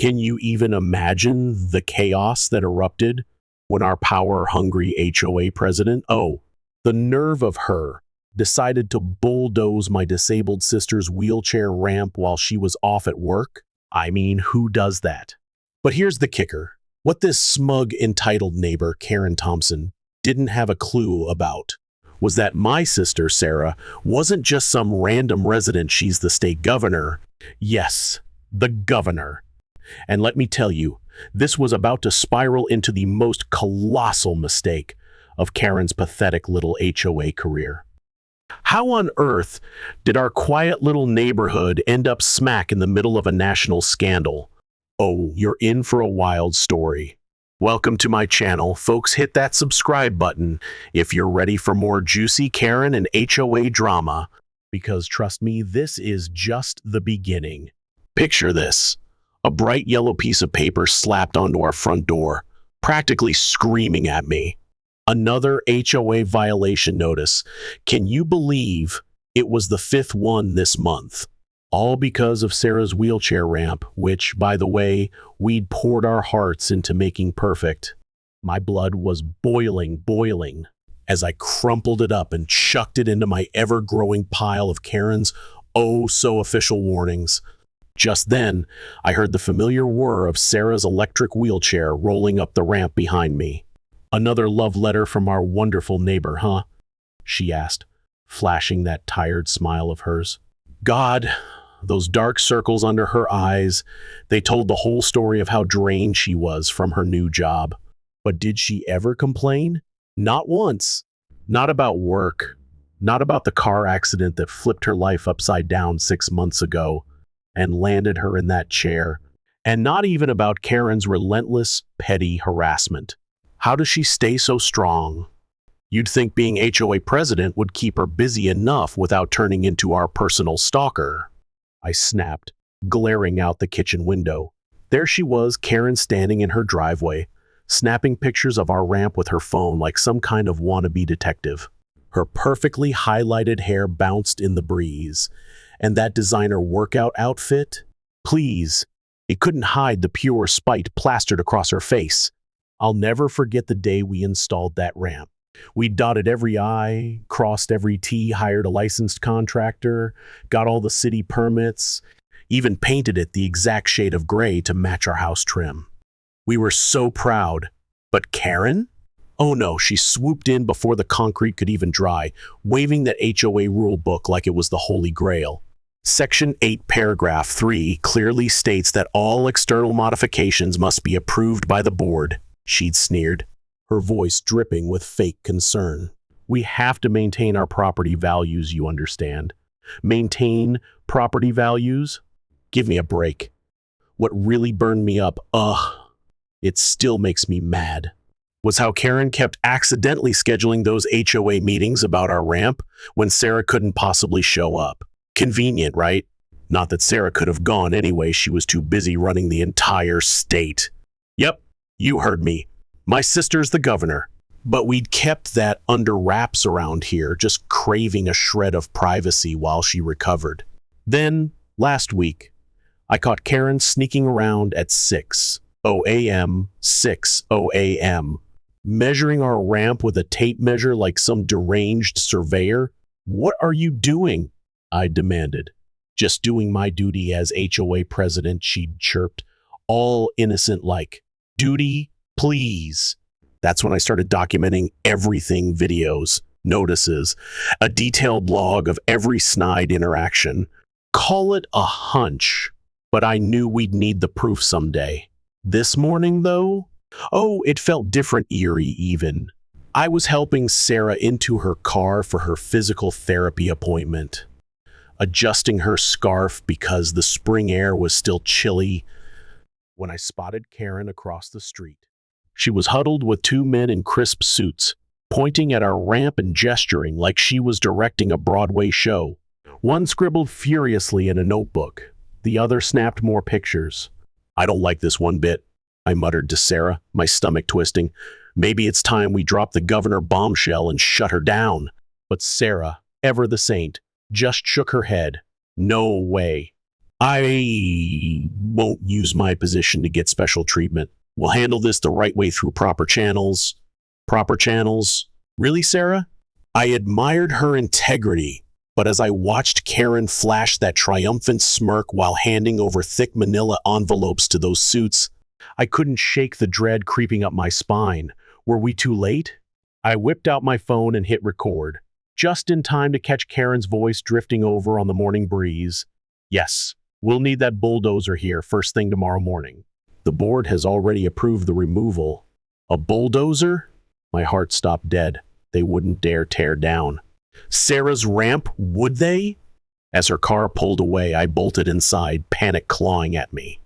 Can you even imagine the chaos that erupted when our power-hungry HOA president, the nerve of her, decided to bulldoze my disabled sister's wheelchair ramp while she was off at work? I mean, who does that? But here's the kicker. What this smug, entitled neighbor, Karen Thompson, didn't have a clue about was that my sister, Sarah, wasn't just some random resident. She's the state governor. Yes, the governor. And let me tell you, this was about to spiral into the most colossal mistake of Karen's pathetic little HOA career. How on earth did our quiet little neighborhood end up smack in the middle of a national scandal? Oh, you're in for a wild story. Welcome to my channel. Folks, hit that subscribe button if you're ready for more juicy Karen and HOA drama, because trust me, this is just the beginning. Picture this. A bright yellow piece of paper slapped onto our front door, practically screaming at me. Another HOA violation notice. Can you believe it was the 5th one this month? All because of Sarah's wheelchair ramp, which, by the way, we'd poured our hearts into making perfect. My blood was boiling, as I crumpled it up and chucked it into my ever-growing pile of Karen's oh-so-official warnings. Just then, I heard the familiar whir of Sarah's electric wheelchair rolling up the ramp behind me. "Another love letter from our wonderful neighbor, huh?" she asked, flashing that tired smile of hers. God, those dark circles under her eyes, they told the whole story of how drained she was from her new job. But did she ever complain? Not once. Not about work. Not about the car accident that flipped her life upside down 6 months ago and landed her in that chair. And not even about Karen's relentless, petty harassment. How does she stay so strong? You'd think being HOA president would keep her busy enough without turning into our personal stalker. I snapped, glaring out the kitchen window. There she was, Karen, standing in her driveway, snapping pictures of our ramp with her phone like some kind of wannabe detective. Her perfectly highlighted hair bounced in the breeze. And that designer workout outfit? Please, it couldn't hide the pure spite plastered across her face. I'll never forget the day we installed that ramp. We dotted every I, crossed every T, hired a licensed contractor, got all the city permits, even painted it the exact shade of gray to match our house trim. We were so proud. But Karen? Oh no, she swooped in before the concrete could even dry, waving that HOA rule book like it was the Holy Grail. Section 8, paragraph 3 clearly states that all external modifications must be approved by the board, she'd sneered, her voice dripping with fake concern. We have to maintain our property values, you understand. Maintain property values? Give me a break. What really burned me up, it still makes me mad, was how Karen kept accidentally scheduling those HOA meetings about our ramp when Sarah couldn't possibly show up. Convenient, right? Not that Sarah could have gone anyway, she was too busy running the entire state. Yep, you heard me. My sister's the governor. But we'd kept that under wraps around here, just craving a shred of privacy while she recovered. Then, last week, I caught Karen sneaking around at 6:00 a.m., measuring our ramp with a tape measure like some deranged surveyor. What are you doing? I demanded. Just doing my duty as HOA president, she'd chirped, all innocent like. Duty, please. That's when I started documenting everything: videos, notices, a detailed log of every snide interaction. Call it a hunch, but I knew we'd need the proof someday. This morning, though, it felt different, eerie even. I was helping Sarah into her car for her physical therapy appointment, adjusting her scarf because the spring air was still chilly, when I spotted Karen across the street. She was huddled with 2 men in crisp suits, pointing at our ramp and gesturing like she was directing a Broadway show. One scribbled furiously in a notebook. The other snapped more pictures. I don't like this one bit, I muttered to Sarah, my stomach twisting. Maybe it's time we drop the governor bombshell and shut her down. But Sarah, ever the saint, just shook her head. No way. I won't use my position to get special treatment. We'll handle this the right way through proper channels. Proper channels? Really, Sarah? I admired her integrity, but as I watched Karen flash that triumphant smirk while handing over thick manila envelopes to those suits, I couldn't shake the dread creeping up my spine. Were we too late? I whipped out my phone and hit record, just in time to catch Karen's voice drifting over on the morning breeze. Yes, we'll need that bulldozer here first thing tomorrow morning. The board has already approved the removal. A bulldozer? My heart stopped dead. They wouldn't dare tear down Sarah's ramp, would they? As her car pulled away, I bolted inside, panic clawing at me.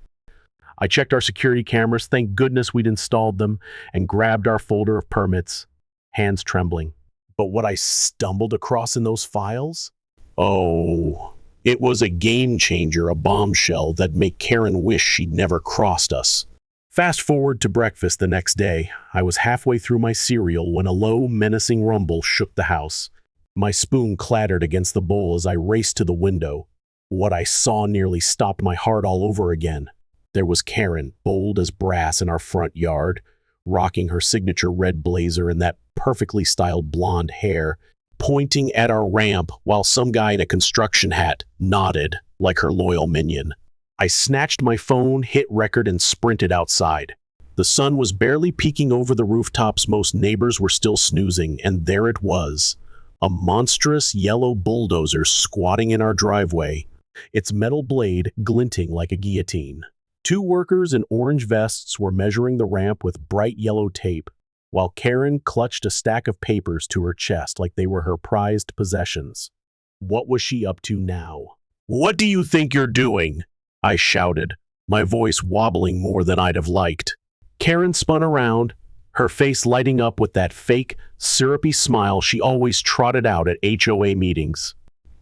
I checked our security cameras, thank goodness we'd installed them, and grabbed our folder of permits, hands trembling. But what I stumbled across in those files? Oh, it was a game changer, a bombshell that'd make Karen wish she'd never crossed us. Fast forward to breakfast the next day. I was halfway through my cereal when a low, menacing rumble shook the house. My spoon clattered against the bowl as I raced to the window. What I saw nearly stopped my heart all over again. There was Karen, bold as brass in our front yard, rocking her signature red blazer and that perfectly styled blonde hair, pointing at our ramp while some guy in a construction hat nodded like her loyal minion. I snatched my phone, hit record, and sprinted outside. The sun was barely peeking over the rooftops. Most neighbors were still snoozing, and there it was, a monstrous yellow bulldozer squatting in our driveway, its metal blade glinting like a guillotine. Two workers in orange vests were measuring the ramp with bright yellow tape, while Karen clutched a stack of papers to her chest like they were her prized possessions. What was she up to now? "What do you think you're doing?" I shouted, my voice wobbling more than I'd have liked. Karen spun around, her face lighting up with that fake, syrupy smile she always trotted out at HOA meetings.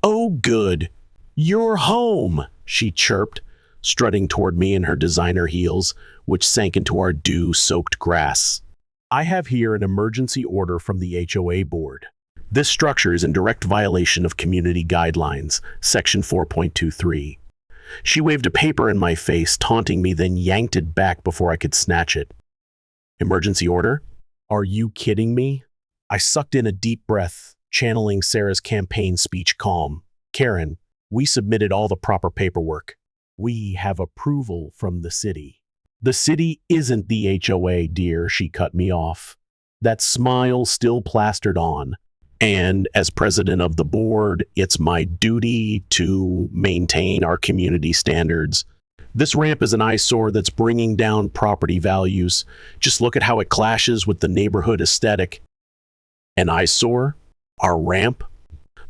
"Oh, good. You're home," she chirped, strutting toward me in her designer heels, which sank into our dew-soaked grass. "I have here an emergency order from the HOA board. This structure is in direct violation of community guidelines, section 4.23. She waved a paper in my face, taunting me, then yanked it back before I could snatch it. "Emergency order? Are you kidding me?" I sucked in a deep breath, channeling Sarah's campaign speech calm. "Karen, we submitted all the proper paperwork. We have approval from the city." "The city isn't the HOA, dear," she cut me off, that smile still plastered on. "And as president of the board, it's my duty to maintain our community standards. This ramp is an eyesore that's bringing down property values. Just look at how it clashes with the neighborhood aesthetic." "An eyesore? Our ramp?"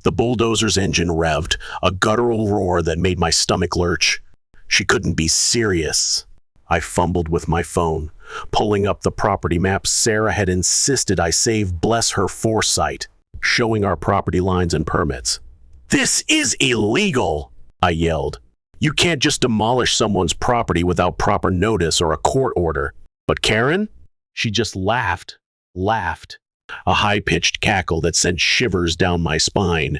The bulldozer's engine revved, a guttural roar that made my stomach lurch. She couldn't be serious. I fumbled with my phone, pulling up the property map Sarah had insisted I save, bless her foresight, showing our property lines and permits. "This is illegal," I yelled. "You can't just demolish someone's property without proper notice or a court order." "But Karen?" She just laughed, a high-pitched cackle that sent shivers down my spine.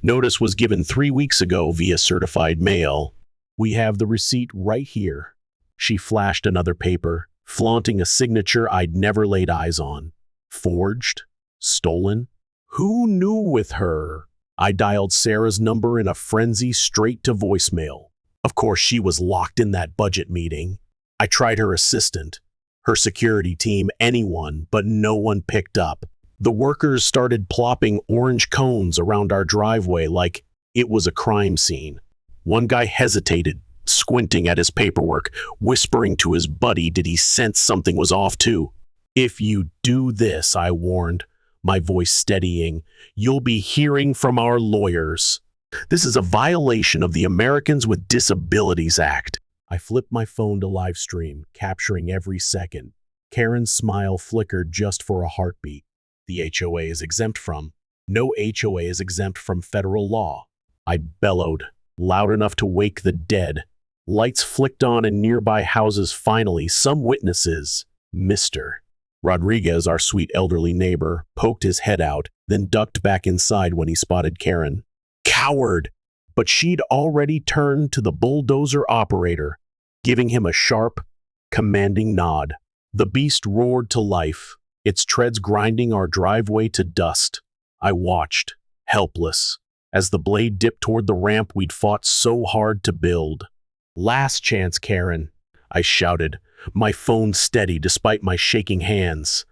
"Notice was given 3 weeks ago via certified mail. We have the receipt right here." She flashed another paper, flaunting a signature I'd never laid eyes on. Forged? Stolen? Who knew with her? I dialed Sarah's number in a frenzy straight to voicemail. Of course, she was locked in that budget meeting. I tried her assistant, her security team, anyone, but no one picked up. The workers started plopping orange cones around our driveway like it was a crime scene. One guy hesitated, squinting at his paperwork, whispering to his buddy did he sense something was off too. "If you do this," I warned, my voice steadying, "you'll be hearing from our lawyers. This is a violation of the Americans with Disabilities Act." I flipped my phone to live stream, capturing every second. Karen's smile flickered just for a heartbeat. "The HOA is exempt from. No HOA is exempt from federal law." I bellowed, loud enough to wake the dead. Lights flicked on in nearby houses finally, some witnesses. Mr. Rodriguez, our sweet elderly neighbor, poked his head out, then ducked back inside when he spotted Karen. "Coward! but she'd already turned to the bulldozer operator, giving him a sharp, commanding nod. The beast roared to life, its treads grinding our driveway to dust. I watched, helpless, as the blade dipped toward the ramp we'd fought so hard to build. "Last chance, Karen," I shouted, my phone steady despite my shaking hands.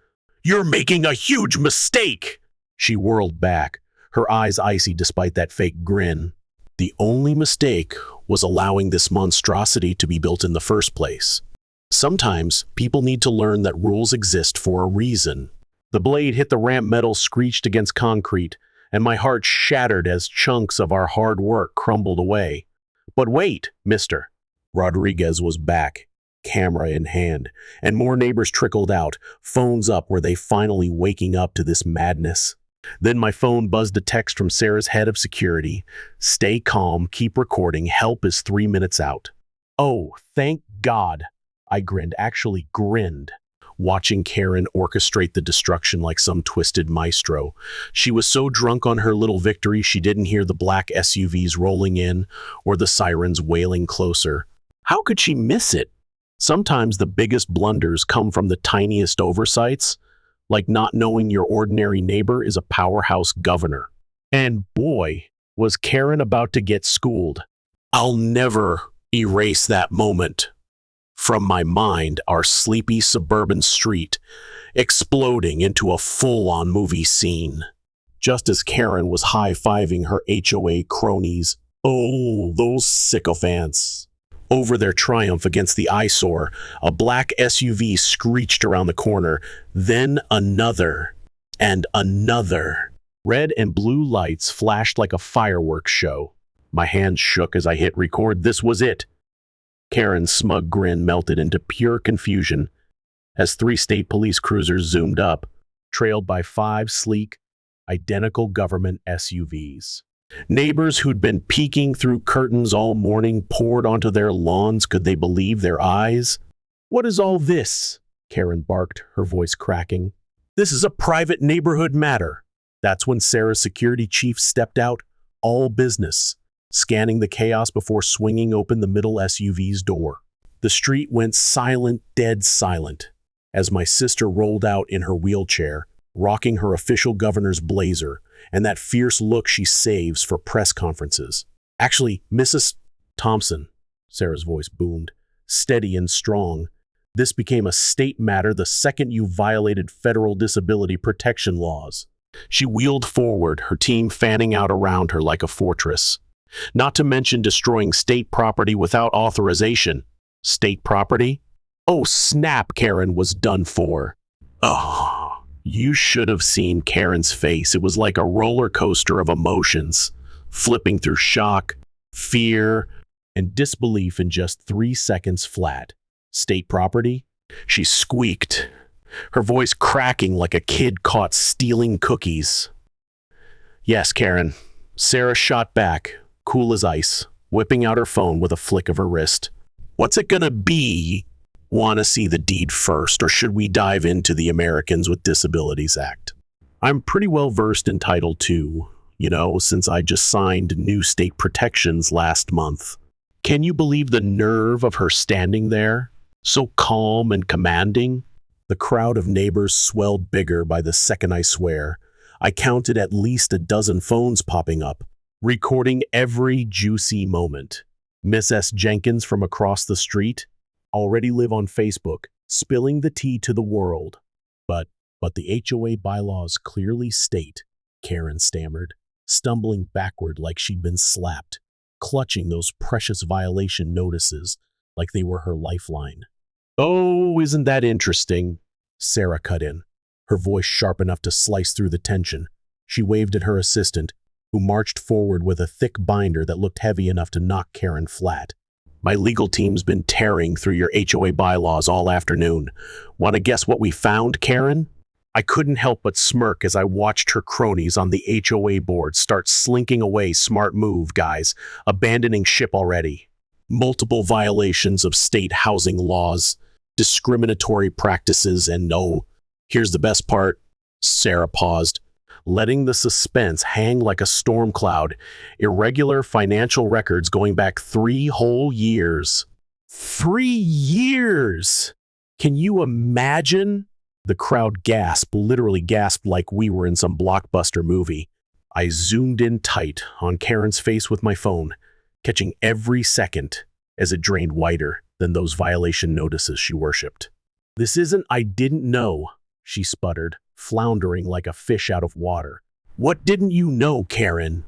"You're making a huge mistake!" She whirled back, her eyes icy despite that fake grin. The only mistake was allowing this monstrosity to be built in the first place. Sometimes people need to learn that rules exist for a reason. The blade hit the ramp metal, screeched against concrete, and my heart shattered as chunks of our hard work crumbled away. But wait, mister. Rodriguez was back, camera in hand, and more neighbors trickled out, phones up were they finally waking up to this madness. Then my phone buzzed a text from Sarah's head of security. "Stay calm, keep recording, help is 3 minutes out." Oh, thank God. I grinned, actually grinned, watching Karen orchestrate the destruction like some twisted maestro. She was so drunk on her little victory she didn't hear the black SUVs rolling in or the sirens wailing closer. How could she miss it? Sometimes the biggest blunders come from the tiniest oversights, like not knowing your ordinary neighbor is a powerhouse governor. And boy, was Karen about to get schooled. I'll never erase that moment from my mind, our sleepy suburban street exploding into a full-on movie scene. Just as Karen was high-fiving her HOA cronies, oh, those sycophants, over their triumph against the eyesore, a black SUV screeched around the corner, then another, and another. Red and blue lights flashed like a fireworks show. My hands shook as I hit record. This was it. Karen's smug grin melted into pure confusion as 3 state police cruisers zoomed up, trailed by 5 sleek, identical government SUVs. Neighbors who'd been peeking through curtains all morning poured onto their lawns. Could they believe their eyes? "What is all this?" Karen barked, her voice cracking. "This is a private neighborhood matter." That's when Sarah's security chief stepped out, all business, scanning the chaos before swinging open the middle SUV's door. The street went silent, dead silent, as my sister rolled out in her wheelchair, rocking her official governor's blazer, and that fierce look she saves for press conferences. "Actually, Mrs. Thompson," Sarah's voice boomed, steady and strong, "this became a state matter the second you violated federal disability protection laws." She wheeled forward, her team fanning out around her like a fortress. Not to mention destroying state property without authorization. State property? Oh, snap, Karen was done for. Oh, you should have seen Karen's face. It was like a roller coaster of emotions, flipping through shock, fear, and disbelief in just 3 seconds flat. State property? She squeaked, her voice cracking like a kid caught stealing cookies. "Yes, Karen." Sarah shot back, cool as ice, whipping out her phone with a flick of her wrist. "What's it gonna be? Want to see the deed first, or should we dive into the Americans with Disabilities Act?" I'm pretty well versed in Title II, since I just signed new state protections last month. Can you believe the nerve of her standing there, so calm and commanding? The crowd of neighbors swelled bigger by the second, I swear. I counted at least a dozen phones popping up, recording every juicy moment. Miss S. Jenkins from across the street already live on Facebook, spilling the tea to the world. But the HOA bylaws clearly state, Karen stammered, stumbling backward like she'd been slapped, clutching those precious violation notices like they were her lifeline. "Oh, isn't that interesting?" Sarah cut in, her voice sharp enough to slice through the tension. She waved at her assistant, who marched forward with a thick binder that looked heavy enough to knock Karen flat. "My legal team's been tearing through your HOA bylaws all afternoon. Want to guess what we found, Karen?" I couldn't help but smirk as I watched her cronies on the HOA board start slinking away. Smart move, guys. Abandoning ship already. Multiple violations of state housing laws, discriminatory practices, and here's the best part. Sarah paused, letting the suspense hang like a storm cloud. Irregular financial records going back 3 whole years. 3 years! Can you imagine? The crowd gasped, literally gasped like we were in some blockbuster movie. I zoomed in tight on Karen's face with my phone, catching every second as it drained whiter than those violation notices she worshipped. "This isn't I didn't know," she sputtered, floundering like a fish out of water. "What didn't you know, Karen?"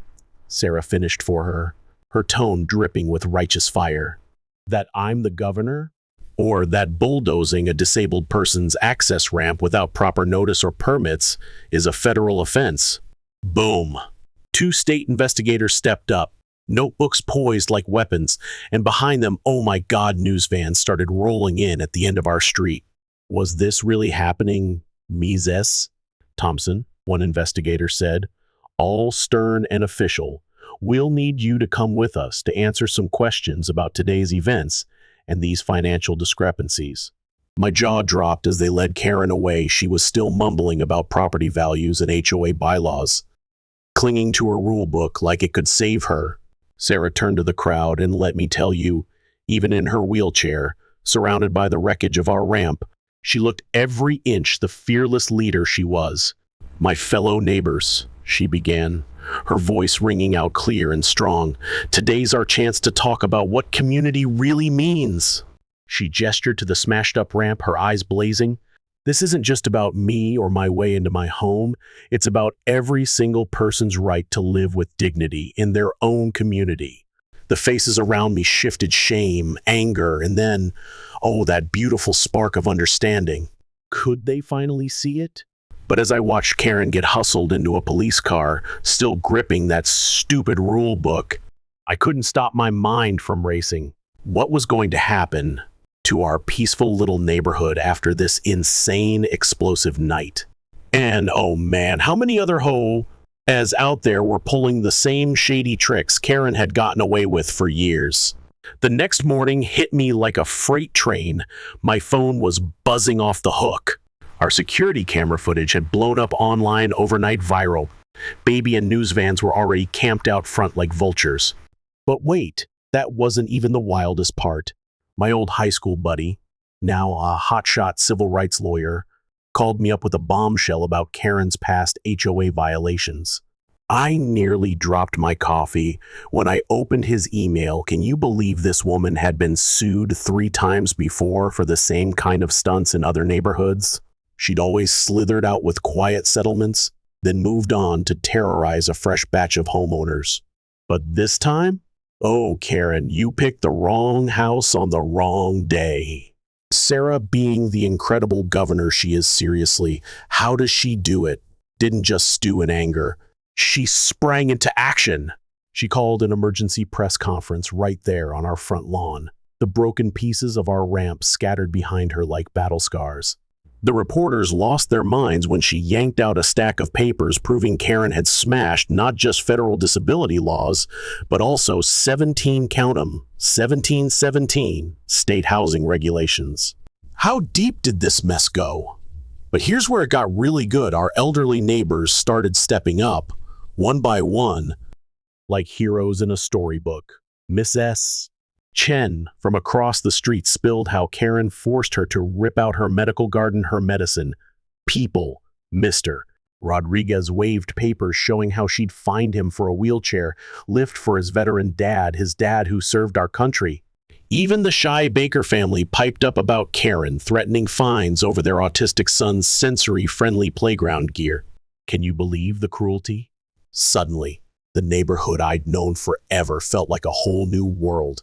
Sarah finished for her, her tone dripping with righteous fire. "That I'm the governor? Or that bulldozing a disabled person's access ramp without proper notice or permits is a federal offense?" Boom. 2 state investigators stepped up, notebooks poised like weapons, and behind them, oh my God, news vans started rolling in at the end of our street. "Was this really happening, Mrs. Thompson?" one investigator said, all stern and official. "We'll need you to come with us to answer some questions about today's events and these financial discrepancies." My jaw dropped as they led Karen away. She was still mumbling about property values and HOA bylaws, clinging to her rule book like it could save her. Sarah turned to the crowd, and let me tell you, even in her wheelchair, surrounded by the wreckage of our ramp, she looked every inch the fearless leader she was. "My fellow neighbors," she began, her voice ringing out clear and strong, "today's our chance to talk about what community really means." She gestured to the smashed-up ramp, her eyes blazing. "This isn't just about me or my way into my home. It's about every single person's right to live with dignity in their own community." The faces around me shifted shame, anger, and then, oh, that beautiful spark of understanding. Could they finally see it? But as I watched Karen get hustled into a police car, still gripping that stupid rule book, I couldn't stop my mind from racing. What was going to happen to our peaceful little neighborhood after this insane, explosive night? And oh man, how many other HOAs out there were pulling the same shady tricks Karen had gotten away with for years? The next morning hit me like a freight train. My phone was buzzing off the hook. Our security camera footage had blown up online overnight, viral. Baby and news vans were already camped out front like vultures. But wait, that wasn't even the wildest part. My old high school buddy, now a hotshot civil rights lawyer, called me up with a bombshell about Karen's past HOA violations. I nearly dropped my coffee when I opened his email. Can you believe this woman had been sued 3 times before for the same kind of stunts in other neighborhoods? She'd always slithered out with quiet settlements, then moved on to terrorize a fresh batch of homeowners. But this time? Oh, Karen, you picked the wrong house on the wrong day. Sarah, being the incredible governor she is, seriously, how does she do it? Didn't just stew in anger. She sprang into action. She called an emergency press conference right there on our front lawn, the broken pieces of our ramp scattered behind her like battle scars. The reporters lost their minds when she yanked out a stack of papers proving Karen had smashed not just federal disability laws, but also 17, count 'em, 1717 state housing regulations. How deep did this mess go? But here's where it got really good. Our elderly neighbors started stepping up, one by one, like heroes in a storybook. Mrs. Chen from across the street spilled how Karen forced her to rip out her medical garden, her medicine. People, Mr. Rodriguez waved papers showing how she'd find him for a wheelchair, lift for his veteran dad, his dad who served our country. Even the shy Baker family piped up about Karen, threatening fines over their autistic son's sensory-friendly playground gear. Can you believe the cruelty? Suddenly, the neighborhood I'd known forever felt like a whole new world.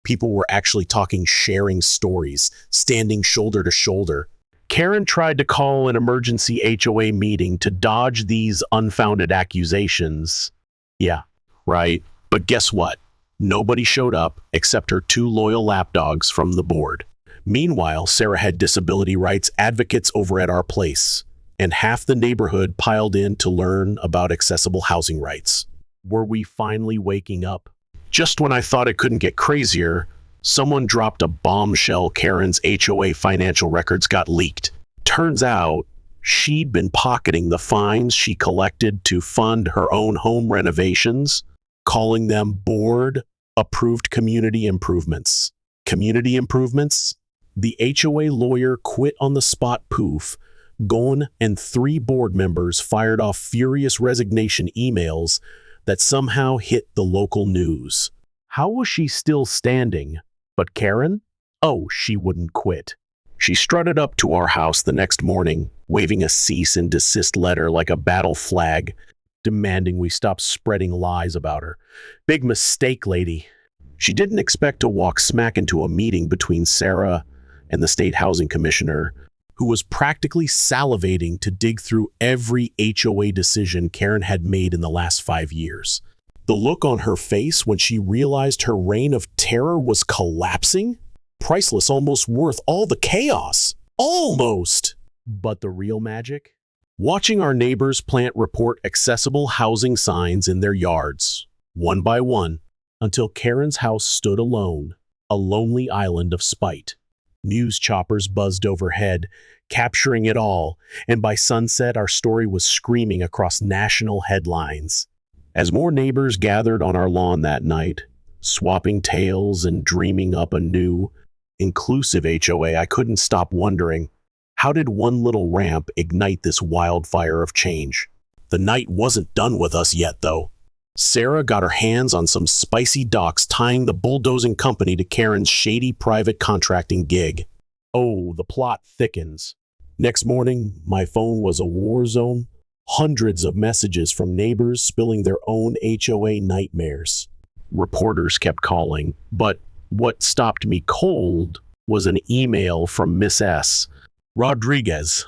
People were actually talking, sharing stories, standing shoulder to shoulder. Karen tried to call an emergency HOA meeting to dodge these unfounded accusations. Yeah, right. But guess what? Nobody showed up except her 2 loyal lapdogs from the board. Meanwhile, Sarah had disability rights advocates over at our place, and half the neighborhood piled in to learn about accessible housing rights. Were we finally waking up? Just when I thought it couldn't get crazier, someone dropped a bombshell. Karen's HOA financial records got leaked. Turns out, She'd been pocketing the fines she collected to fund her own home renovations, calling them board-approved community improvements. Community improvements? The HOA lawyer quit on the spot poof. Gon and 3 board members fired off furious resignation emails that somehow hit the local news. How was she still standing? But Karen? Oh, she wouldn't quit. She strutted up to our house the next morning, waving a cease and desist letter like a battle flag, demanding we stop spreading lies about her. Big mistake, lady. She didn't expect to walk smack into a meeting between Sarah and the state housing commissioner, who was practically salivating to dig through every HOA decision Karen had made in the last 5 years. The look on her face when she realized her reign of terror was collapsing? Priceless, almost worth all the chaos. Almost! But the real magic? Watching our neighbors plant report accessible housing signs in their yards, one by one, until Karen's house stood alone, a lonely island of spite. News choppers buzzed overhead, capturing it all, and by sunset our story was screaming across national headlines. As more neighbors gathered on our lawn that night, swapping tales and dreaming up a new, inclusive HOA, I couldn't stop wondering, how did one little ramp ignite this wildfire of change? The night wasn't done with us yet, though. Sarah got her hands on some spicy docs tying the bulldozing company to Karen's shady private contracting gig. Oh, the plot thickens. Next morning, my phone was a war zone. Hundreds of messages from neighbors spilling their own HOA nightmares. Reporters kept calling, but what stopped me cold was an email from Miss S. Rodriguez.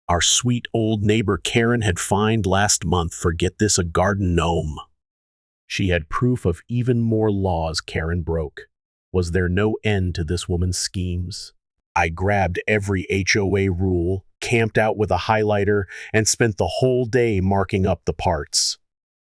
Our sweet old neighbor Karen had fined last month for, get this, a garden gnome. She had proof of even more laws Karen broke. Was there no end to this woman's schemes? I grabbed every HOA rule, camped out with a highlighter, and spent the whole day marking up the parts.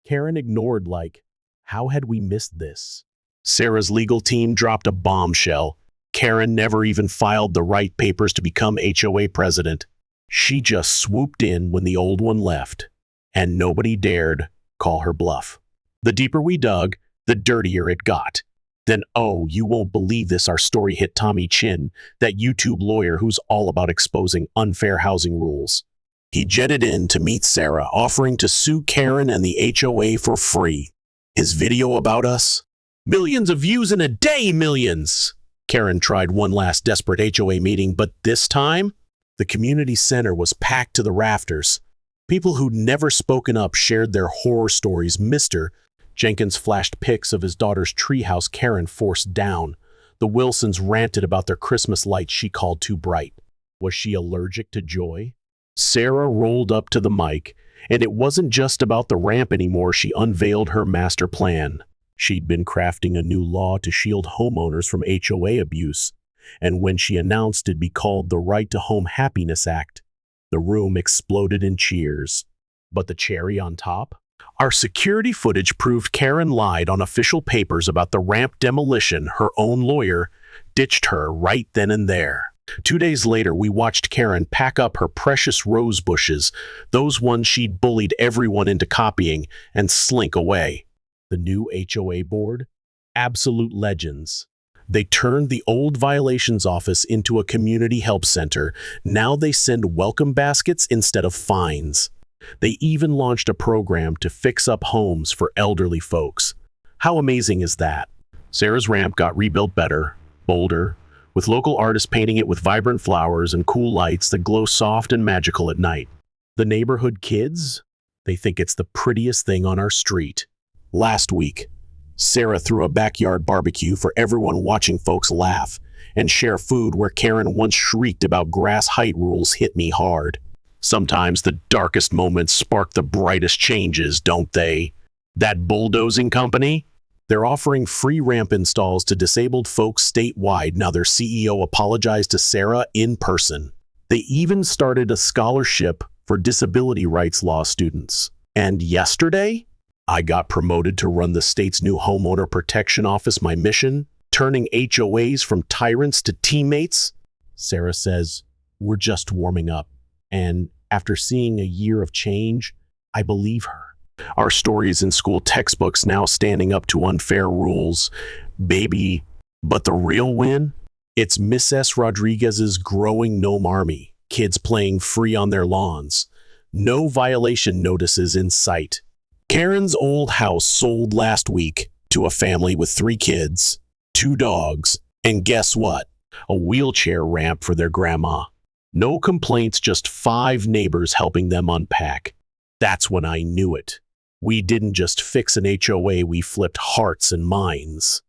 Karen ignored like, how had we missed this? Sarah's legal team dropped a bombshell. Karen never even filed the right papers to become HOA president. She just swooped in when the old one left, and nobody dared call her bluff. The deeper we dug, the dirtier it got. Then, oh, you won't believe this, our story hit Tommy Chin, that YouTube lawyer who's all about exposing unfair housing rules. He jetted in to meet Sarah, offering to sue Karen and the HOA for free. His video about us? Millions of views in a day, millions! Karen tried one last desperate HOA meeting, but this time, the community center was packed to the rafters. People who'd never spoken up shared their horror stories. Mr. Jenkins flashed pics of his daughter's treehouse Karen forced down. The Wilsons ranted about their Christmas lights she called too bright. Was she allergic to joy? Sarah rolled up to the mic, and it wasn't just about the ramp anymore. She unveiled her master plan. She'd been crafting a new law to shield homeowners from HOA abuse, and when she announced it'd be called the Right to Home Happiness Act, the room exploded in cheers. But the cherry on top? Our security footage proved Karen lied on official papers about the ramp demolition. Her own lawyer ditched her right then and there. 2 days later, we watched Karen pack up her precious rose bushes, those ones she'd bullied everyone into copying, and slink away. The new HOA board? Absolute legends. They turned the old violations office into a community help center. Now they send welcome baskets instead of fines. They even launched a program to fix up homes for elderly folks. How amazing is that? Sarah's ramp got rebuilt better, bolder, with local artists painting it with vibrant flowers and cool lights that glow soft and magical at night. The neighborhood kids? They think it's the prettiest thing on our street. Last week, Sarah threw a backyard barbecue for everyone, watching folks laugh and share food where Karen once shrieked about grass height rules hit me hard. Sometimes the darkest moments spark the brightest changes, don't they? That bulldozing company? They're offering free ramp installs to disabled folks statewide. Now their CEO apologized to Sarah in person. They even started a scholarship for disability rights law students. And yesterday, I got promoted to run the state's new homeowner protection office. My mission, turning HOAs from tyrants to teammates. Sarah says, we're just warming up. And After seeing a year of change, I believe her. Our stories in school textbooks now standing up to unfair rules. Baby, but the real win? It's Miss S. Rodriguez's growing gnome army, kids playing free on their lawns. No violation notices in sight. Karen's old house sold last week to a family with 3 kids, 2 dogs, and guess what? A wheelchair ramp for their grandma. No complaints, just 5 neighbors helping them unpack. That's when I knew it. We didn't just fix an HOA, we flipped hearts and minds.